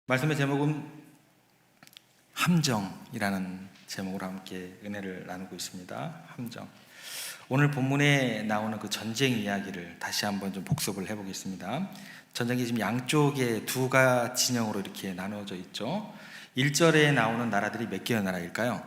말씀의 제목은 함정이라는 제목으로 함께 은혜를 나누고 있습니다. 함정. 오늘 본문에 나오는 그 전쟁 이야기를 다시 한번 좀 복습을 해보겠습니다. 전쟁이 지금 양쪽에 두 가지 진영으로 이렇게 나누어져 있죠. 1절에 나오는 나라들이 몇 개의 나라일까요?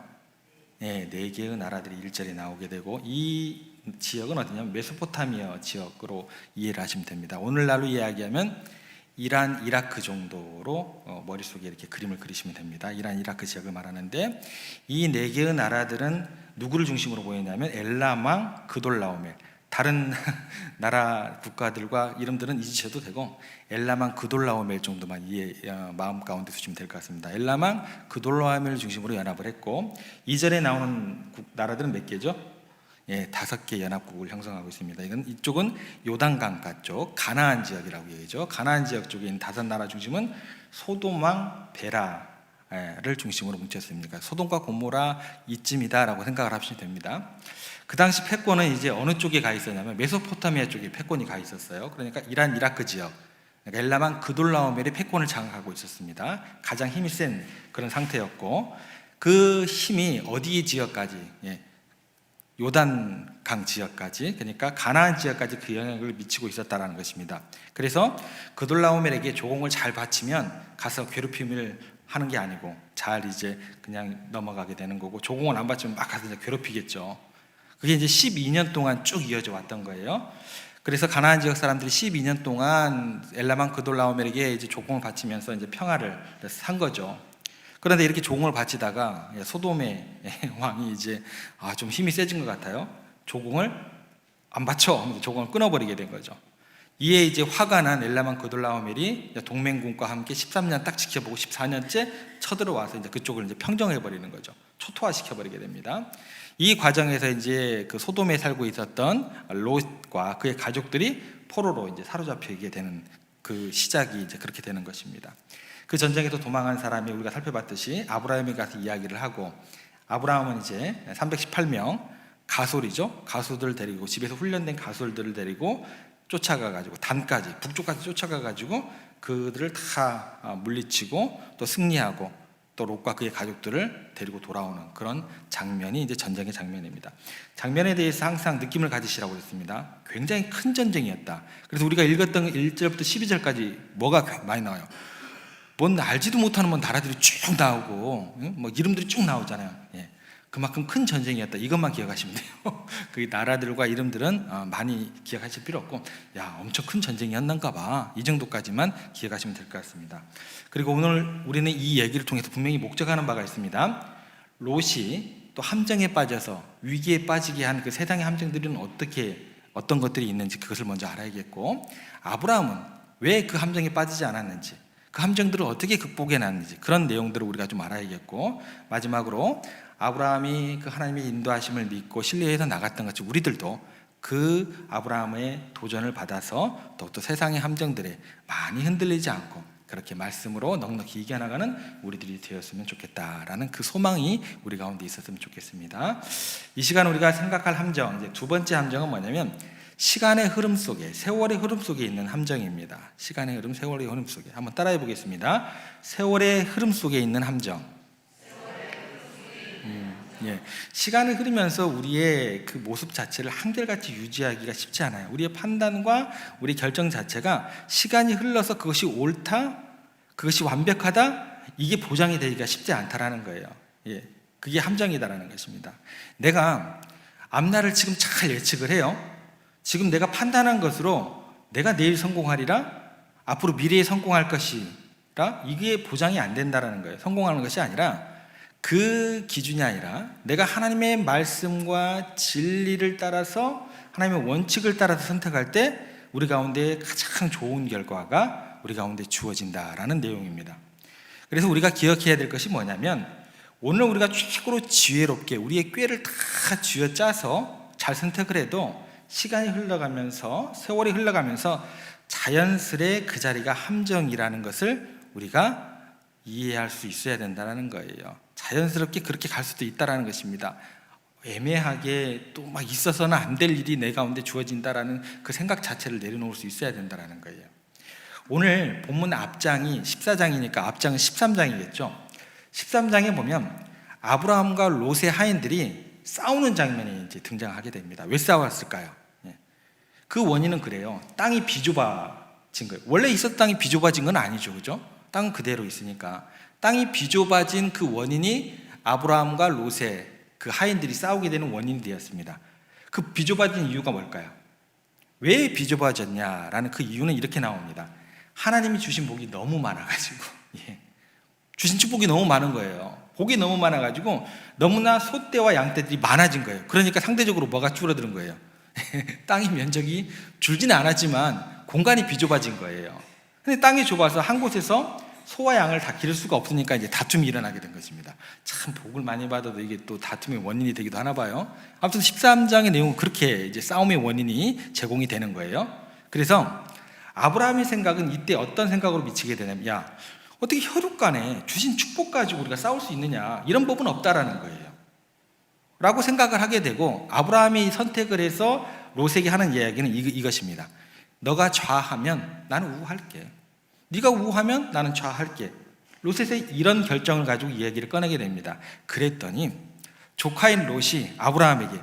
네, 4개의 나라들이 1절에 나오게 되고, 이 지역은 어디냐면 메소포타미아 지역으로 이해를 하시면 됩니다. 오늘날로 이야기하면 이란, 이라크 정도로 머릿속에 이렇게 그림을 그리시면 됩니다. 이란, 이라크 지역을 말하는데, 이 4개의 나라들은 누구를 중심으로 보이냐면 엘람 왕 그돌라오멜, 다른 나라 국가들과 이름들은 잊으셔도 되고 엘람 왕 그돌라오멜 정도만 마음 가운데 두시면 될 것 같습니다. 엘람 왕 그돌라오멜을 중심으로 연합을 했고, 2절에 나오는 나라들은 몇 개죠? 5개 연합국을 형성하고 있습니다. 이쪽은 요단강가 쪽 가나안 지역이라고 얘기하죠. 가나안 지역 쪽에 있는 5나라 중심은 소돔 왕 베라를 중심으로 뭉쳤습니다. 소돔과 고모라 이쯤이다라고 생각을 하시면 됩니다. 그 당시 패권은 이제 어느 쪽에 가 있었냐면 메소포타미아 쪽에 패권이 가 있었어요. 그러니까 이란, 이라크 지역, 그러니까 엘람 왕 그돌라오멜이 패권을 장악하고 있었습니다. 가장 힘이 센 그런 상태였고, 그 힘이 어디 지역까지? 요단강 지역까지, 그러니까 가나안 지역까지 그 영향을 미치고 있었다는 것입니다. 그래서 그돌라오멜에게 조공을 잘 바치면 가서 괴롭힘을 하는 게 아니고 잘 이제 그냥 넘어가게 되는 거고, 조공을 안 바치면 막 가서 이제 괴롭히겠죠. 그게 이제 12년 동안 쭉 이어져 왔던 거예요. 그래서 가나안 지역 사람들이 12년 동안 엘람 왕 그돌라오멜에게 이제 조공을 바치면서 이제 평화를 산 거죠. 그런데 이렇게 조공을 바치다가 소돔의 왕이 이제 좀 힘이 세진 것 같아요. 조공을 안 바쳐, 조공을 끊어버리게 된 거죠. 이에 이제 화가 난 엘람 왕 그돌라오멜이 동맹군과 함께 13년 딱 지켜보고 14년째 쳐들어와서 이제 그쪽을 이제 평정해버리는 거죠. 초토화시켜버리게 됩니다. 이 과정에서 이제 그 소돔에 살고 있었던 롯과 그의 가족들이 포로로 이제 사로잡히게 되는 그 시작이 이제 그렇게 되는 것입니다. 그 전쟁에서 도망한 사람이 우리가 살펴봤듯이 아브라함이 가서 이야기를 하고, 아브라함은 이제 318명 가솔이죠. 가수들 데리고, 집에서 훈련된 가솔들을 데리고 쫓아가가지고 단까지, 북쪽까지 쫓아가가지고 그들을 다 물리치고 또 승리하고 또 롯과 그의 가족들을 데리고 돌아오는 그런 장면이 이제 전쟁의 장면입니다. 장면에 대해서 항상 느낌을 가지시라고 했습니다. 굉장히 큰 전쟁이었다. 그래서 우리가 읽었던 1절부터 12절까지 뭐가 많이 나와요? 뭔 알지도 못하는 나라들이 쭉 나오고, 뭐 이름들이 쭉 나오잖아요. 그만큼 큰 전쟁이었다. 이것만 기억하시면 돼요. 그 나라들과 이름들은 많이 기억하실 필요 없고, 엄청 큰 전쟁이었는가 봐, 이 정도까지만 기억하시면 될 것 같습니다. 그리고 오늘 우리는 이 얘기를 통해서 분명히 목적하는 바가 있습니다. 롯이 또 함정에 빠져서 위기에 빠지게 한 그 세상의 함정들은 어떤 것들이 있는지 그것을 먼저 알아야겠고, 아브라함은 왜 그 함정에 빠지지 않았는지, 그 함정들을 어떻게 극복해 놨는지, 그런 내용들을 우리가 좀 알아야겠고, 마지막으로 아브라함이 그 하나님의 인도하심을 믿고 신뢰해서 나갔던 것처럼 우리들도 그 아브라함의 도전을 받아서 더욱더 세상의 함정들에 많이 흔들리지 않고 그렇게 말씀으로 넉넉히 이겨나가는 우리들이 되었으면 좋겠다라는 그 소망이 우리 가운데 있었으면 좋겠습니다. 이 시간 우리가 생각할 함정, 이제 두 번째 함정은 뭐냐면 시간의 흐름 속에, 세월의 흐름 속에 있는 함정입니다. 시간의 흐름, 세월의 흐름 속에. 한번 따라해 보겠습니다. 세월의 흐름 속에 있는 함정. 시간이 흐르면서 우리의 그 모습 자체를 한결같이 유지하기가 쉽지 않아요. 우리의 판단과 우리 결정 자체가 시간이 흘러서 그것이 옳다, 그것이 완벽하다, 이게 보장이 되기가 쉽지 않다라는 거예요. 그게 함정이다라는 것입니다. 내가 앞날을 지금 잘 예측을 해요. 지금 내가 판단한 것으로 내가 내일 성공하리라, 앞으로 미래에 성공할 것이라, 이게 보장이 안 된다라는 거예요. 성공하는 것이 아니라, 그 기준이 아니라 내가 하나님의 말씀과 진리를 따라서, 하나님의 원칙을 따라서 선택할 때 우리 가운데 가장 좋은 결과가 우리 가운데 주어진다라는 내용입니다. 그래서 우리가 기억해야 될 것이 뭐냐면, 오늘 우리가 최고로 지혜롭게 우리의 꾀를 다 쥐어짜서 잘 선택을 해도 시간이 흘러가면서, 세월이 흘러가면서 자연스레 그 자리가 함정이라는 것을 우리가 이해할 수 있어야 된다는 거예요. 자연스럽게 그렇게 갈 수도 있다는 것입니다. 애매하게 또 막 있어서는 안 될 일이 내 가운데 주어진다라는 그 생각 자체를 내려놓을 수 있어야 된다는 거예요. 오늘 본문 앞장이 14장이니까 앞장은 13장이겠죠. 13장에 보면 아브라함과 롯의 하인들이 싸우는 장면이 이제 등장하게 됩니다. 왜 싸웠을까요? 그 원인은 그래요. 땅이 비좁아진 거예요. 원래 있었던 땅이 비좁아진 건 아니죠, 그죠? 땅은 그대로 있으니까. 땅이 비좁아진 그 원인이 아브라함과 롯의 그 하인들이 싸우게 되는 원인이 되었습니다. 그 비좁아진 이유가 뭘까요? 왜 비좁아졌냐라는 그 이유는 이렇게 나옵니다. 하나님이 주신 복이 너무 많아가지고, 주신 축복이 너무 많은 거예요. 복이 너무 많아가지고 너무나 소떼와 양떼들이 많아진 거예요. 그러니까 상대적으로 뭐가 줄어드는 거예요? 땅의 면적이 줄지는 않았지만 공간이 비좁아진 거예요. 근데 땅이 좁아서 한 곳에서 소와 양을 다 기를 수가 없으니까 이제 다툼이 일어나게 된 것입니다. 참 복을 많이 받아도 이게 또 다툼의 원인이 되기도 하나 봐요. 아무튼 13장의 내용은 그렇게 이제 싸움의 원인이 제공이 되는 거예요. 그래서 아브라함의 생각은 이때 어떤 생각으로 미치게 되냐면, 야, 어떻게 혈육간에 주신 축복 가지고 우리가 싸울 수 있느냐, 이런 법은 없다라는 거예요 라고 생각을 하게 되고, 아브라함이 선택을 해서 롯에게 하는 이야기는 이것입니다. 너가 좌하면 나는 우할게, 네가 우하면 나는 좌할게. 롯의 이런 결정을 가지고 이야기를 꺼내게 됩니다. 그랬더니 조카인 롯이 아브라함에게,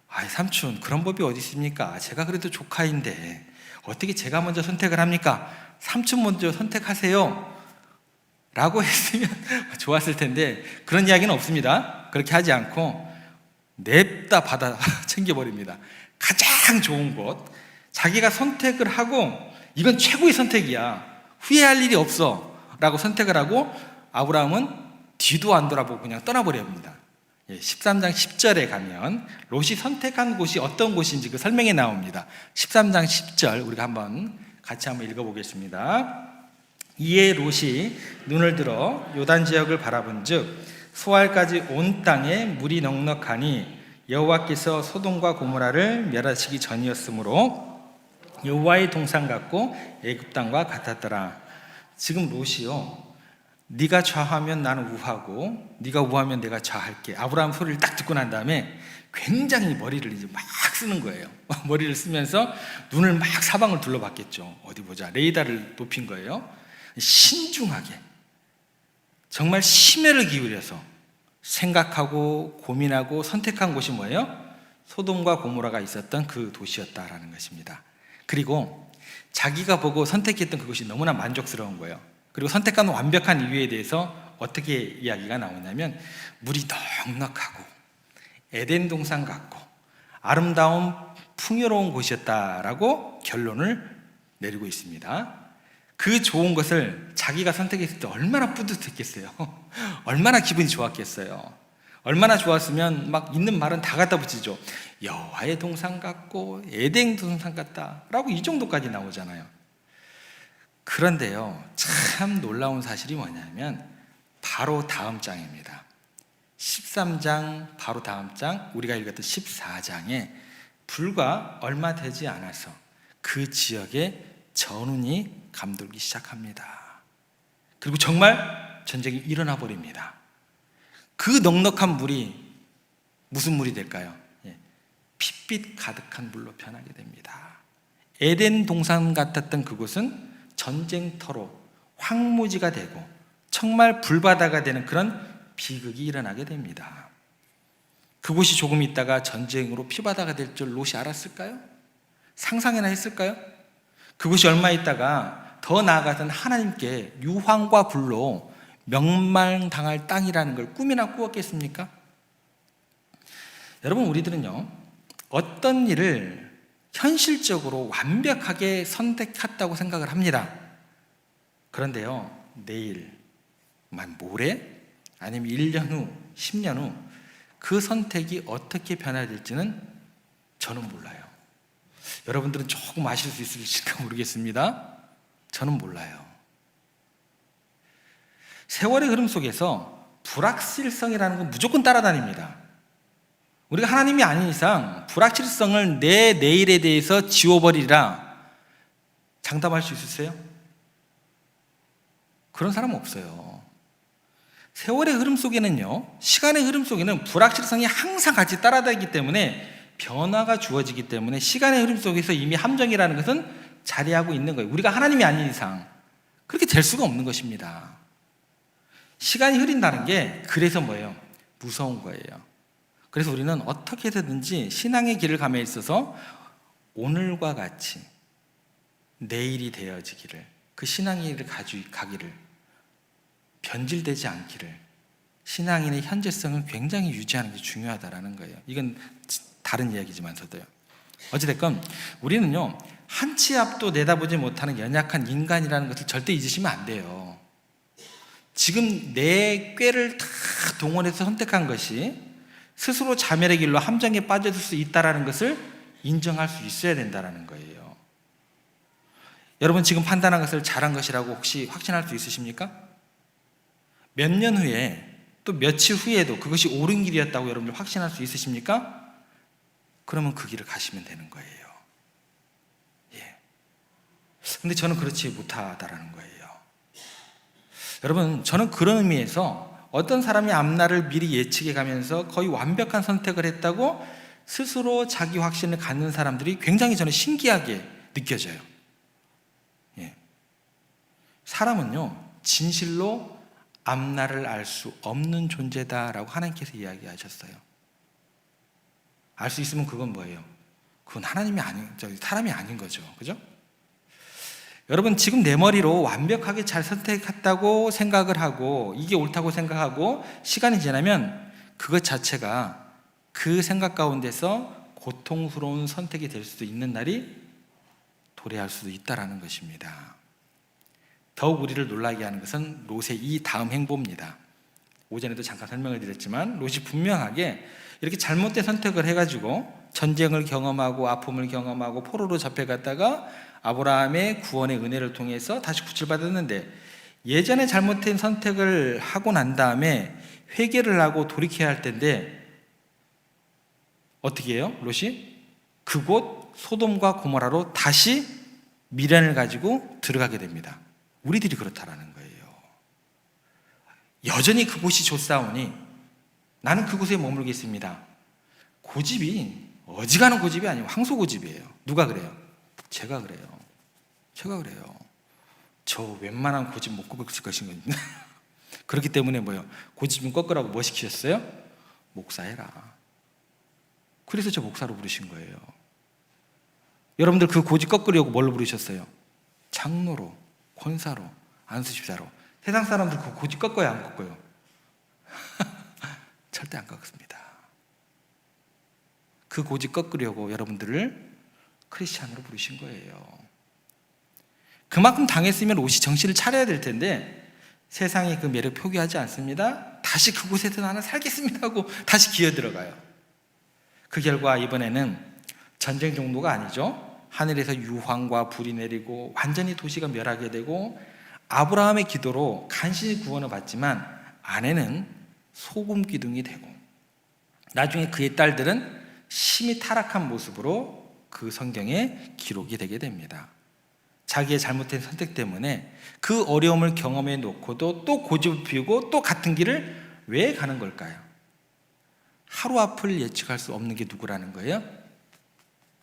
아이 삼촌, 그런 법이 어디 있습니까? 제가 그래도 조카인데 어떻게 제가 먼저 선택을 합니까? 삼촌 먼저 선택하세요 라고 했으면 좋았을 텐데 그런 이야기는 없습니다. 그렇게 하지 않고 냅다 받아 챙겨버립니다. 가장 좋은 곳, 자기가 선택을 하고 이건 최고의 선택이야, 후회할 일이 없어 라고 선택을 하고 아브라함은 뒤도 안 돌아보고 그냥 떠나버립니다. 13장 10절에 가면 롯이 선택한 곳이 어떤 곳인지 그 설명이 나옵니다. 13장 10절 우리가 같이 한번 읽어보겠습니다. 이에 롯이 눈을 들어 요단 지역을 바라본즉 소알까지 온 땅에 물이 넉넉하니 여호와께서 소돔과 고모라를 멸하시기 전이었으므로 여호와의 동산 같고 애굽 땅과 같았더라. 지금 롯이요, 네가 좌하면 나는 우하고 네가 우하면 내가 좌할게, 아브라함 소리를 딱 듣고 난 다음에 굉장히 머리를 이제 막 쓰는 거예요. 머리를 쓰면서 눈을 막 사방을 둘러봤겠죠. 어디 보자, 레이더를 높인 거예요. 신중하게 정말 심혈을 기울여서 생각하고 고민하고 선택한 곳이 뭐예요? 소돔과 고모라가 있었던 그 도시였다라는 것입니다. 그리고 자기가 보고 선택했던 그것이 너무나 만족스러운 거예요. 그리고 선택한 완벽한 이유에 대해서 어떻게 이야기가 나오냐면, 물이 넉넉하고 에덴 동산 같고 아름다운 풍요로운 곳이었다라고 결론을 내리고 있습니다. 그 좋은 것을 자기가 선택했을 때 얼마나 뿌듯했겠어요. 얼마나 기분이 좋았겠어요. 얼마나 좋았으면 막 있는 말은 다 갖다 붙이죠. 여호와의 동산 같고 에덴 동산 같다라고 이 정도까지 나오잖아요. 그런데요, 참 놀라운 사실이 뭐냐면 바로 다음 장입니다. 13장 바로 다음 장, 우리가 읽었던 14장에 불과 얼마 되지 않아서 그 지역에 전운이 감돌기 시작합니다. 그리고 정말 전쟁이 일어나 버립니다. 그 넉넉한 물이 무슨 물이 될까요? 핏빛 가득한 물로 변하게 됩니다. 에덴 동산 같았던 그곳은 전쟁터로 황무지가 되고 정말 불바다가 되는 그런 비극이 일어나게 됩니다. 그곳이 조금 있다가 전쟁으로 피바다가 될 줄 롯이 알았을까요? 상상이나 했을까요? 그곳이 얼마 있다가 더 나아가서는 하나님께 유황과 불로 멸망당할 땅이라는 걸 꿈이나 꾸었겠습니까? 여러분, 우리들은요, 어떤 일을 현실적으로 완벽하게 선택했다고 생각을 합니다. 그런데요, 내일, 모레, 아니면 1년 후, 10년 후 그 선택이 어떻게 변화될지는 저는 몰라요. 여러분들은 조금 아실 수 있을까 모르겠습니다. 저는 몰라요. 세월의 흐름 속에서 불확실성이라는 건 무조건 따라다닙니다. 우리가 하나님이 아닌 이상 불확실성을 내 내일에 대해서 지워버리라 장담할 수 있으세요? 그런 사람은 없어요. 세월의 흐름 속에는요, 시간의 흐름 속에는 불확실성이 항상 같이 따라다니기 때문에 변화가 주어지기 때문에 시간의 흐름 속에서 이미 함정이라는 것은 자리하고 있는 거예요. 우리가 하나님이 아닌 이상 그렇게 될 수가 없는 것입니다. 시간이 흐린다는 게 그래서 뭐예요? 무서운 거예요. 그래서 우리는 어떻게 해서든지 신앙의 길을 감에 있어서 오늘과 같이 내일이 되어지기를, 그 신앙의 길을 가기를, 변질되지 않기를, 신앙인의 현재성을 굉장히 유지하는 게 중요하다는 거예요. 이건 다른 이야기지만서도요. 어찌됐건 우리는요, 한 치 앞도 내다보지 못하는 연약한 인간이라는 것을 절대 잊으시면 안 돼요. 지금 내 꾀를 다 동원해서 선택한 것이 스스로 자멸의 길로 함정에 빠져들 수 있다는 것을 인정할 수 있어야 된다는 거예요. 여러분 지금 판단한 것을 잘한 것이라고 혹시 확신할 수 있으십니까? 몇 년 후에 또 며칠 후에도 그것이 옳은 길이었다고 여러분들 확신할 수 있으십니까? 그러면 그 길을 가시면 되는 거예요. 예. 근데 저는 그렇지 못하다라는 거예요. 여러분, 저는 그런 의미에서 어떤 사람이 앞날을 미리 예측해 가면서 거의 완벽한 선택을 했다고 스스로 자기 확신을 갖는 사람들이 굉장히 저는 신기하게 느껴져요. 예. 사람은요, 진실로 앞날을 알 수 없는 존재다라고 하나님께서 이야기하셨어요. 알 수 있으면 그건 뭐예요? 그건 사람이 아닌 거죠. 그죠? 여러분 지금 내 머리로 완벽하게 잘 선택했다고 생각을 하고 이게 옳다고 생각하고 시간이 지나면 그것 자체가 그 생각 가운데서 고통스러운 선택이 될 수도 있는 날이 도래할 수도 있다는 것입니다. 더욱 우리를 놀라게 하는 것은 롯의 이 다음 행보입니다. 오전에도 잠깐 설명을 드렸지만 롯이 분명하게 이렇게 잘못된 선택을 해가지고 전쟁을 경험하고 아픔을 경험하고 포로로 잡혀갔다가 아브라함의 구원의 은혜를 통해서 다시 구출받았는데, 예전에 잘못된 선택을 하고 난 다음에 회개를 하고 돌이켜야 할 텐데 어떻게 해요? 롯이 그곳 소돔과 고모라로 다시 미련을 가지고 들어가게 됩니다. 우리들이 그렇다라는 거예요. 여전히 그곳이 좋사오니 나는 그곳에 머물겠습니다. 고집이 어지간한 고집이 아니고 황소고집이에요. 누가 그래요? 제가 그래요. 저 웬만한 고집 못 꺾을 것인 건데 그렇기 때문에 뭐예요? 고집 좀 꺾으라고 뭐 시키셨어요? 목사해라. 그래서 저 목사로 부르신 거예요. 여러분들 그 고집 꺾으려고 뭘로 부르셨어요? 장로로, 권사로, 안수집사로. 세상 사람들 그 고집 꺾어요, 안 꺾어요? 절대 안 꺾습니다. 그 고집 꺾으려고 여러분들을 크리스찬으로 부르신 거예요. 그만큼 당했으면 롯이 정신을 차려야 될 텐데 세상이 그 매력 표기하지 않습니다. 다시 그곳에서 나는 살겠습니다 하고 다시 기어들어가요. 그 결과 이번에는 전쟁 정도가 아니죠. 하늘에서 유황과 불이 내리고 완전히 도시가 멸하게 되고, 아브라함의 기도로 간신히 구원을 받지만 아내는 소금 기둥이 되고, 나중에 그의 딸들은 심히 타락한 모습으로 그 성경에 기록이 되게 됩니다. 자기의 잘못된 선택 때문에 그 어려움을 경험해 놓고도 또 고집을 피우고 또 같은 길을 왜 가는 걸까요? 하루 앞을 예측할 수 없는 게 누구라는 거예요?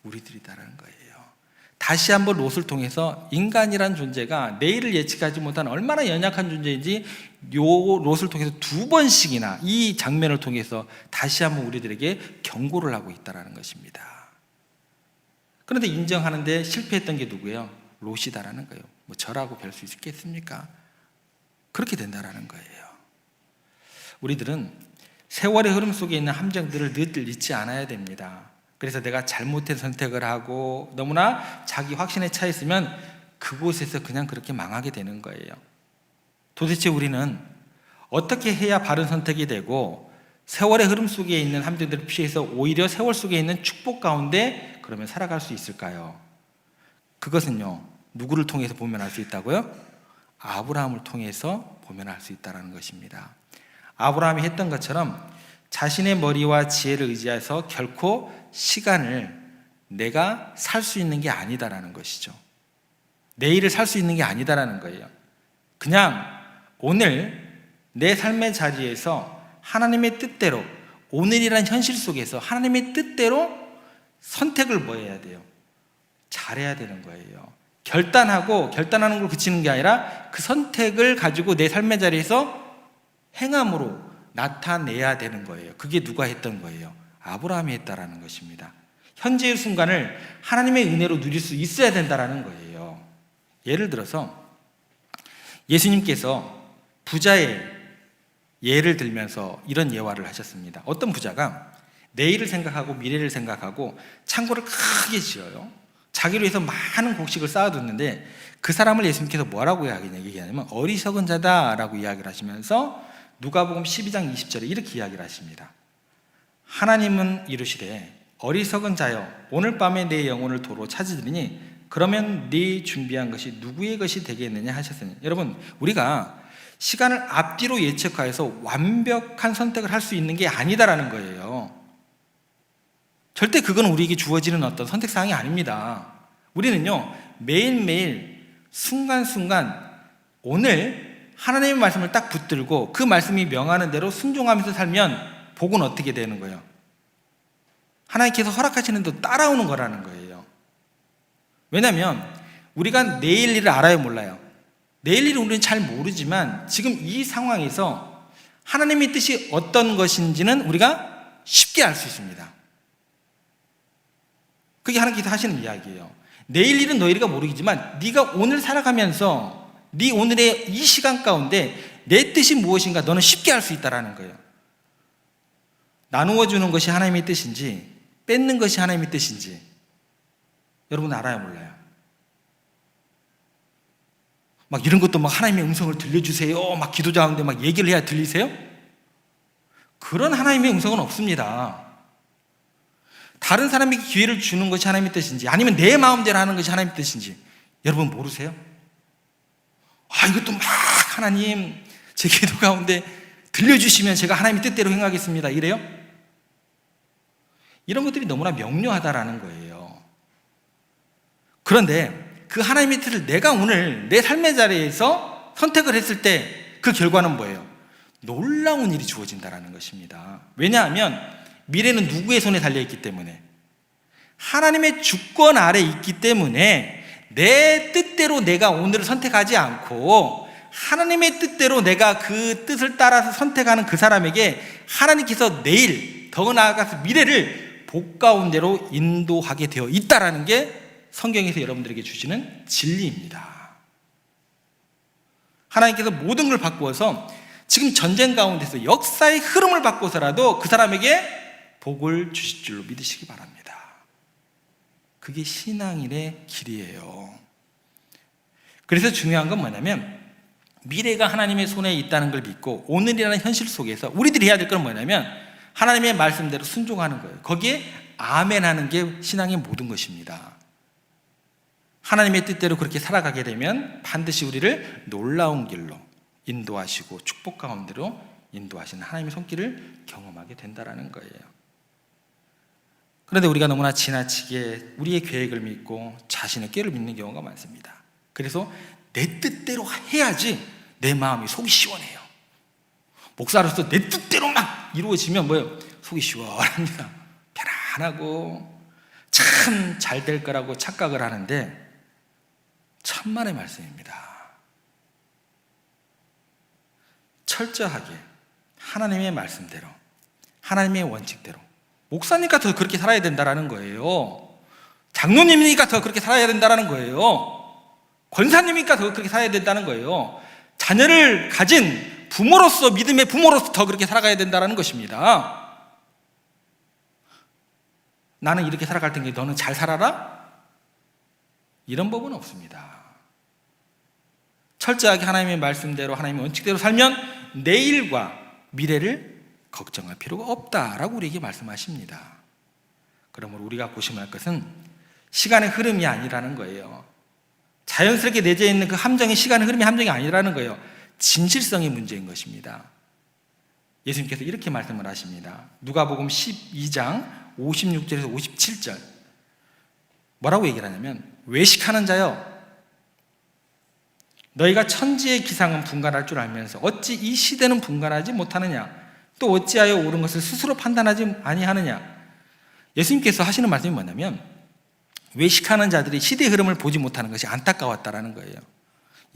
우리들이다라는 거예요. 다시 한번 롯을 통해서 인간이란 존재가 내일을 예측하지 못한 얼마나 연약한 존재인지 요 롯을 통해서 두 번씩이나 이 장면을 통해서 다시 한번 우리들에게 경고를 하고 있다는 것입니다. 그런데 인정하는데 실패했던 게 누구예요? 롯이다라는 거예요. 뭐 저라고 별 수 있겠습니까? 그렇게 된다라는 거예요. 우리들은 세월의 흐름 속에 있는 함정들을 늘 잊지 않아야 됩니다. 그래서 내가 잘못된 선택을 하고 너무나 자기 확신에 차 있으면 그곳에서 그냥 그렇게 망하게 되는 거예요. 도대체 우리는 어떻게 해야 바른 선택이 되고 세월의 흐름 속에 있는 함정들을 피해서 오히려 세월 속에 있는 축복 가운데 그러면 살아갈 수 있을까요? 그것은요, 누구를 통해서 보면 알 수 있다고요? 아브라함을 통해서 보면 알 수 있다는 것입니다. 아브라함이 했던 것처럼 자신의 머리와 지혜를 의지해서 결코 시간을 내가 살 수 있는 게 아니다라는 것이죠. 내일을 살 수 있는 게 아니다라는 거예요. 그냥 오늘 내 삶의 자리에서 하나님의 뜻대로, 오늘이란 현실 속에서 하나님의 뜻대로 선택을 뭐 해야 돼요? 잘해야 되는 거예요. 결단하는 걸 그치는 게 아니라 그 선택을 가지고 내 삶의 자리에서 행함으로 나타내야 되는 거예요. 그게 누가 했던 거예요? 아브라함이 했다라는 것입니다. 현재의 순간을 하나님의 은혜로 누릴 수 있어야 된다라는 거예요. 예를 들어서 예수님께서 부자의 예를 들면서 이런 예화를 하셨습니다. 어떤 부자가 내일을 생각하고 미래를 생각하고 창고를 크게 지어요. 자기를 위해서 많은 곡식을 쌓아뒀는데 그 사람을 예수님께서 뭐라고 얘기하냐면 어리석은 자다라고 이야기를 하시면서 누가복음 12장 20절에 이렇게 이야기를 하십니다. 하나님은 이르시되 어리석은 자여 오늘 밤에 내 영혼을 도로 찾으리니 그러면 네 준비한 것이 누구의 것이 되겠느냐 하셨으니, 여러분, 우리가 시간을 앞뒤로 예측하여서 완벽한 선택을 할 수 있는 게 아니다라는 거예요. 절대 그건 우리에게 주어지는 어떤 선택사항이 아닙니다. 우리는요, 매일매일 순간순간 오늘 하나님의 말씀을 딱 붙들고 그 말씀이 명하는 대로 순종하면서 살면 복은 어떻게 되는 거예요? 하나님께서 허락하시는 대로 따라오는 거라는 거예요. 왜냐하면 우리가 내일 일을 알아요, 몰라요? 내일 일을 우리는 잘 모르지만 지금 이 상황에서 하나님의 뜻이 어떤 것인지는 우리가 쉽게 알 수 있습니다. 그게 하나님께서 하시는 이야기예요. 내일 일은 너희가 모르겠지만 네가 오늘 살아가면서 네 오늘의 이 시간 가운데 내 뜻이 무엇인가 너는 쉽게 알 수 있다는 거예요. 나누어 주는 것이 하나님의 뜻인지 뺏는 것이 하나님의 뜻인지 여러분 알아요, 몰라요? 막 이런 것도 막 하나님의 음성을 들려주세요 막 기도자인데 막 얘기를 해야 들리세요? 그런 하나님의 음성은 없습니다. 다른 사람에게 기회를 주는 것이 하나님의 뜻인지 아니면 내 마음대로 하는 것이 하나님의 뜻인지 여러분 모르세요? 이것도 막 하나님 제 기도 가운데 들려주시면 제가 하나님의 뜻대로 행하겠습니다 이래요? 이런 것들이 너무나 명료하다라는 거예요. 그런데 그 하나님의 뜻을 내가 오늘 내 삶의 자리에서 선택을 했을 때 그 결과는 뭐예요? 놀라운 일이 주어진다는 것입니다. 왜냐하면 미래는 누구의 손에 달려있기 때문에, 하나님의 주권 아래 있기 때문에 내 뜻대로 내가 오늘을 선택하지 않고 하나님의 뜻대로 내가 그 뜻을 따라서 선택하는 그 사람에게 하나님께서 내일, 더 나아가서 미래를 복 가운데로 인도하게 되어 있다는 게 성경에서 여러분들에게 주시는 진리입니다. 하나님께서 모든 걸 바꾸어서 지금 전쟁 가운데서 역사의 흐름을 바꿔서라도 그 사람에게 복을 주실 줄로 믿으시기 바랍니다. 그게 신앙인의 길이에요. 그래서 중요한 건 뭐냐면 미래가 하나님의 손에 있다는 걸 믿고 오늘이라는 현실 속에서 우리들이 해야 될 건 뭐냐면 하나님의 말씀대로 순종하는 거예요. 거기에 아멘하는 게 신앙의 모든 것입니다. 하나님의 뜻대로 그렇게 살아가게 되면 반드시 우리를 놀라운 길로 인도하시고 축복 가운데로 인도하시는 하나님의 손길을 경험하게 된다는 거예요. 그런데 우리가 너무나 지나치게 우리의 계획을 믿고 자신의 꾀를 믿는 경우가 많습니다. 그래서 내 뜻대로 해야지 내 마음이 속이 시원해요. 목사로서 내 뜻대로 막 이루어지면 뭐예요? 속이 시원합니다. 편안하고 참 잘 될 거라고 착각을 하는데 천만의 말씀입니다. 철저하게 하나님의 말씀대로, 하나님의 원칙대로, 목사니까 더 그렇게 살아야 된다는 거예요. 장로님이니까 더 그렇게 살아야 된다는 거예요. 권사님이니까 더 그렇게 살아야 된다는 거예요. 자녀를 가진 부모로서, 믿음의 부모로서 더 그렇게 살아가야 된다는 것입니다. 나는 이렇게 살아갈 텐데 너는 잘 살아라? 이런 법은 없습니다. 철저하게 하나님의 말씀대로, 하나님의 원칙대로 살면 내일과 미래를 걱정할 필요가 없다라고 우리에게 말씀하십니다. 그러므로 우리가 고심할 것은 시간의 흐름이 아니라는 거예요. 자연스럽게 내재해 있는 그 함정이 시간의 흐름이 함정이 아니라는 거예요. 진실성의 문제인 것입니다. 예수님께서 이렇게 말씀을 하십니다. 누가복음 12장 56절에서 57절 뭐라고 얘기를 하냐면 외식하는 자여 너희가 천지의 기상은 분간할 줄 알면서 어찌 이 시대는 분간하지 못하느냐 또 어찌하여 옳은 것을 스스로 판단하지 아니하느냐. 예수님께서 하시는 말씀이 뭐냐면 외식하는 자들이 시대의 흐름을 보지 못하는 것이 안타까웠다라는 거예요.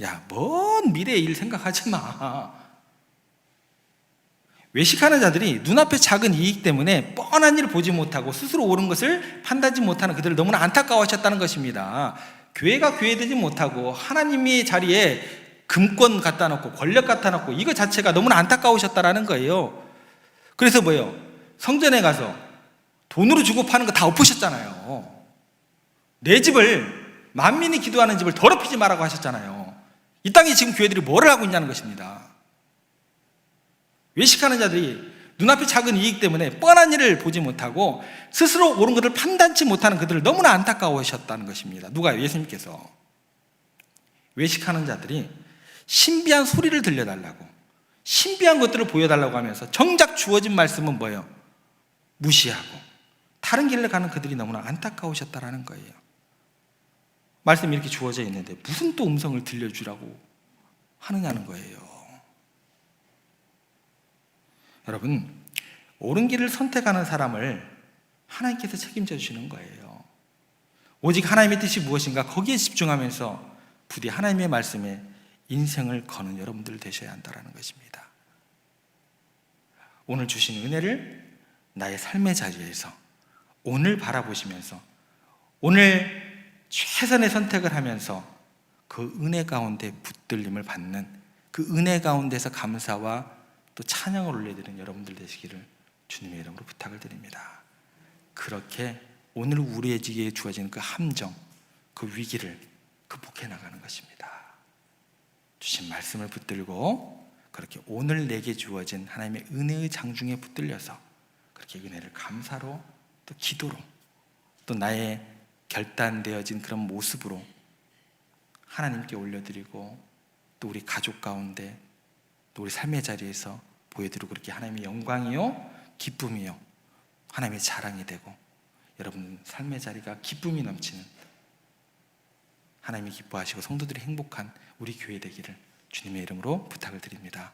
야, 먼 미래의 일 생각하지 마. 외식하는 자들이 눈앞의 작은 이익 때문에 뻔한 일을 보지 못하고 스스로 옳은 것을 판단하지 못하는 그들을 너무나 안타까워하셨다는 것입니다. 교회가 교회되지 못하고 하나님의 자리에 금권 갖다 놓고 권력 갖다 놓고 이거 자체가 너무나 안타까우셨다라는 거예요. 그래서 뭐예요? 성전에 가서 돈으로 주고 파는 거 다 엎으셨잖아요. 내 집을, 만민이 기도하는 집을 더럽히지 말라고 하셨잖아요. 이 땅에 지금 교회들이 뭐를 하고 있냐는 것입니다. 외식하는 자들이 눈앞의 작은 이익 때문에 뻔한 일을 보지 못하고 스스로 옳은 것을 판단치 못하는 그들을 너무나 안타까워하셨다는 것입니다. 누가요? 예수님께서. 외식하는 자들이 신비한 소리를 들려달라고, 신비한 것들을 보여달라고 하면서 정작 주어진 말씀은 뭐예요? 무시하고 다른 길을 가는 그들이 너무나 안타까우셨다라는 거예요. 말씀이 이렇게 주어져 있는데 무슨 또 음성을 들려주라고 하느냐는 거예요. 여러분, 옳은 길을 선택하는 사람을 하나님께서 책임져 주시는 거예요. 오직 하나님의 뜻이 무엇인가 거기에 집중하면서 부디 하나님의 말씀에 인생을 거는 여러분들 되셔야 한다는 것입니다. 오늘 주신 은혜를 나의 삶의 자리에서 오늘 바라보시면서 오늘 최선의 선택을 하면서 그 은혜 가운데 붙들림을 받는 그 은혜 가운데서 감사와 또 찬양을 올려드리는 여러분들 되시기를 주님의 이름으로 부탁을 드립니다. 그렇게 오늘 우리에게 주어진 그 함정, 그 위기를 극복해 나가는 것입니다. 주신 말씀을 붙들고 그렇게 오늘 내게 주어진 하나님의 은혜의 장중에 붙들려서 그렇게 은혜를 감사로 또 기도로 또 나의 결단되어진 그런 모습으로 하나님께 올려드리고 또 우리 가족 가운데 또 우리 삶의 자리에서 보여드리고 그렇게 하나님의 영광이요 기쁨이요 하나님의 자랑이 되고 여러분 삶의 자리가 기쁨이 넘치는 하나님이 기뻐하시고 성도들이 행복한 우리 교회 되기를 주님의 이름으로 부탁을 드립니다.